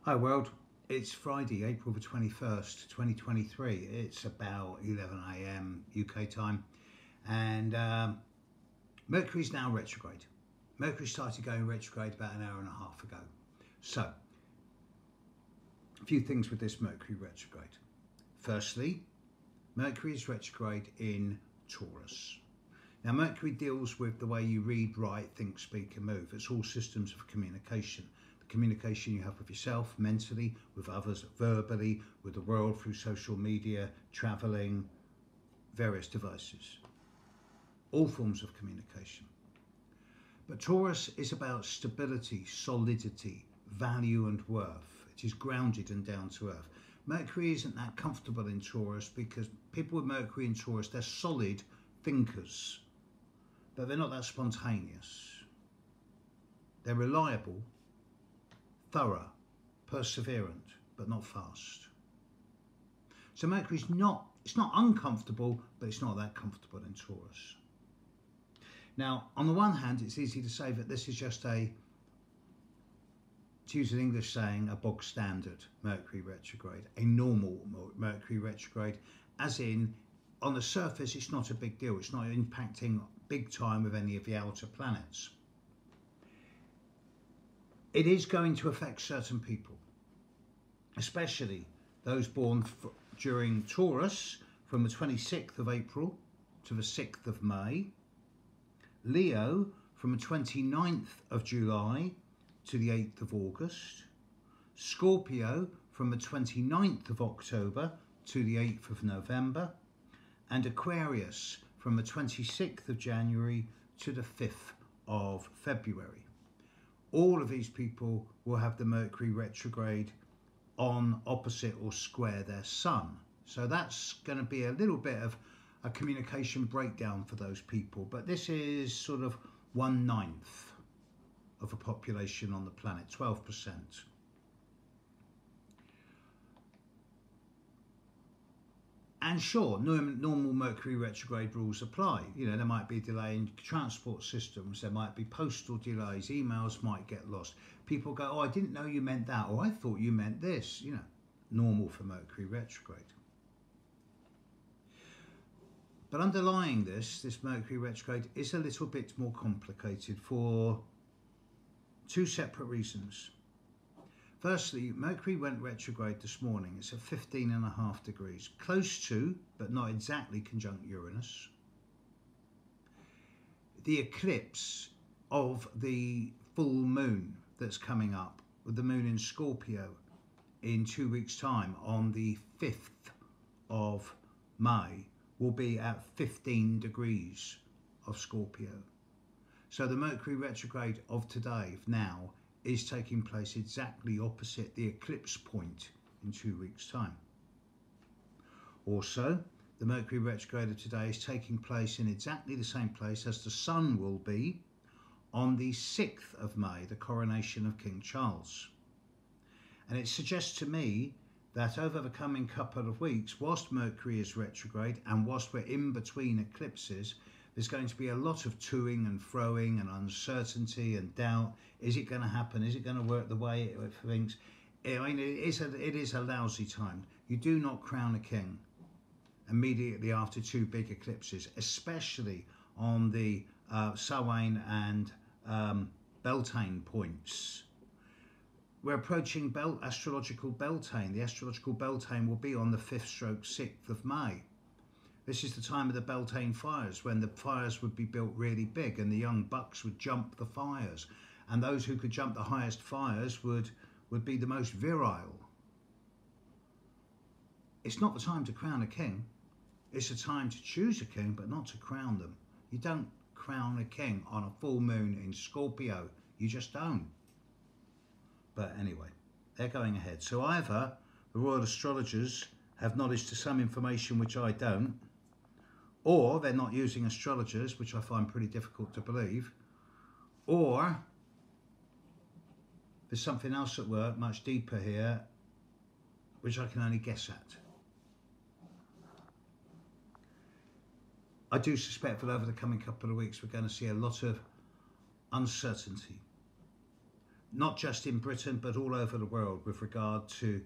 Hi world, it's Friday, April the 21st, 2023. It's about 11 a.m. UK time and Mercury's now retrograde. Mercury started going retrograde about an hour and a half ago. So, a few things with this Mercury retrograde. Firstly, Mercury is retrograde in Taurus. Now Mercury deals with the way you read, write, think, speak and move. It's all systems of communication. The communication you have with yourself, mentally, with others, verbally, with the world through social media, travelling, various devices. All forms of communication. But Taurus is about stability, solidity, value and worth. It is grounded and down to earth. Mercury isn't that comfortable in Taurus because people with Mercury in Taurus, they're solid thinkers, but they're not that spontaneous. They're reliable, thorough, perseverant, but not fast. So Mercury's it's not uncomfortable, but it's not that comfortable in Taurus. Now, on the one hand, it's easy to say that this is just to use an English saying, a bog standard Mercury retrograde, a normal Mercury retrograde, as in, on the surface, it's not a big deal. It's not impacting big time with any of the outer planets. It is going to affect certain people, especially those born during Taurus from the 26th of April to the 6th of May, Leo from the 29th of July to the 8th of August, Scorpio from the 29th of October to the 8th of November, and Aquarius from the 26th of January to the 5th of February. All of these people will have the Mercury retrograde on opposite or square their sun. So that's going to be a little bit of a communication breakdown for those people. But this is sort of 1/9 of a population on the planet, 12%. And sure, normal Mercury retrograde rules apply. You know, there might be a delay in transport systems, there might be postal delays, emails might get lost. People go, oh, I didn't know you meant that, or I thought you meant this. You know, normal for Mercury retrograde. But underlying this Mercury retrograde is a little bit more complicated for two separate reasons. Firstly, Mercury went retrograde this morning. It's at 15.5 degrees, close to, but not exactly, conjunct Uranus. The eclipse of the full moon that's coming up, with the moon in Scorpio in 2 weeks' time on the 5th of May, will be at 15 degrees of Scorpio. So the Mercury retrograde of today, now, is taking place exactly opposite the eclipse point in 2 weeks' time. Also, the Mercury retrograde of today is taking place in exactly the same place as the Sun will be on the 6th of May, the coronation of King Charles. And it suggests to me that over the coming couple of weeks, whilst Mercury is retrograde and whilst we're in between eclipses, there's going to be a lot of toing and froing and uncertainty and doubt. Is it going to happen? Is it going to work the way it thinks? I mean, it is a lousy time. You do not crown a king immediately after two big eclipses, especially on the Samhain and Beltane points. We're approaching astrological Beltane. The astrological Beltane will be on the 5th/6th of May. This is the time of the Beltane fires, when the fires would be built really big and the young bucks would jump the fires. And those who could jump the highest fires would be the most virile. It's not the time to crown a king. It's a time to choose a king, but not to crown them. You don't crown a king on a full moon in Scorpio. You just don't. But anyway, they're going ahead. So either the royal astrologers have knowledge to some information which I don't, or they're not using astrologers, which I find pretty difficult to believe, or there's something else at work much deeper here, which I can only guess at. I do suspect that over the coming couple of weeks we're going to see a lot of uncertainty. not just in Britain but all over the world, with regard to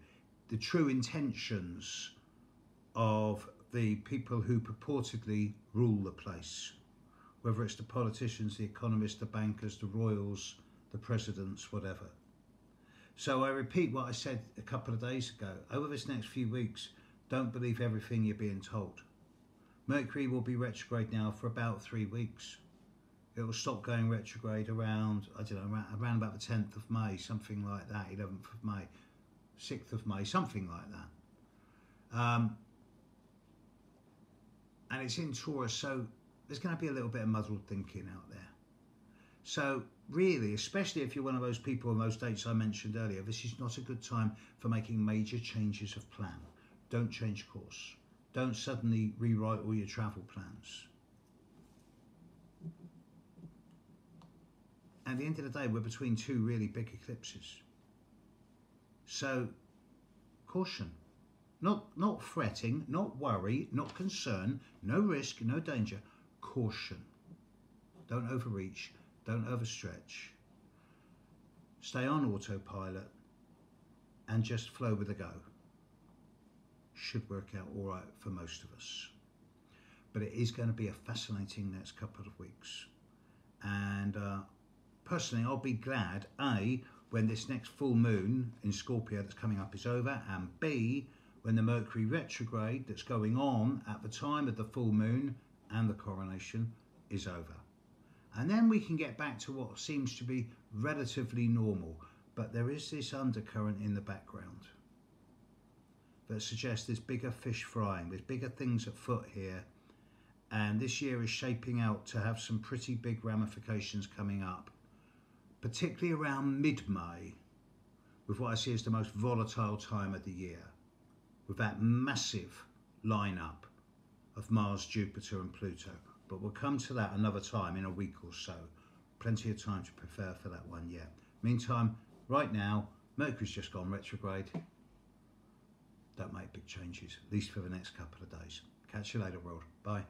the true intentions of the people who purportedly rule the place, whether it's the politicians, the economists, the bankers, the royals, the presidents, whatever. So I repeat what I said a couple of days ago. Over this next few weeks, don't believe everything you're being told. Mercury will be retrograde now for about 3 weeks. It will stop going retrograde around, I don't know, around about the 10th of May, something like that, 11th of May, 6th of May, something like that. And it's in Taurus, so there's going to be a little bit of muddled thinking out there. So really, especially if you're one of those people on those dates I mentioned earlier, this is not a good time for making major changes of plan. Don't change course. Don't suddenly rewrite all your travel plans. At the end of the day, we're between two really big eclipses. So caution. Not fretting, not worry, not concern, no risk, no danger. Caution. Don't overreach. Don't overstretch. Stay on autopilot and just flow with the go. Should work out all right for most of us. But it is going to be a fascinating next couple of weeks. And personally, I'll be glad, A, when this next full moon in Scorpio that's coming up is over, and B, when the Mercury retrograde that's going on at the time of the full moon and the coronation is over. And then we can get back to what seems to be relatively normal. But there is this undercurrent in the background that suggests there's bigger fish frying, there's bigger things afoot here. And this year is shaping out to have some pretty big ramifications coming up, particularly around mid-May, with what I see as the most volatile time of the year, with that massive lineup of Mars, Jupiter and Pluto. But we'll come to that another time in a week or so. Plenty of time to prepare for that one yet. Meantime, right now, Mercury's just gone retrograde. Don't make big changes, at least for the next couple of days. Catch you later, world. Bye.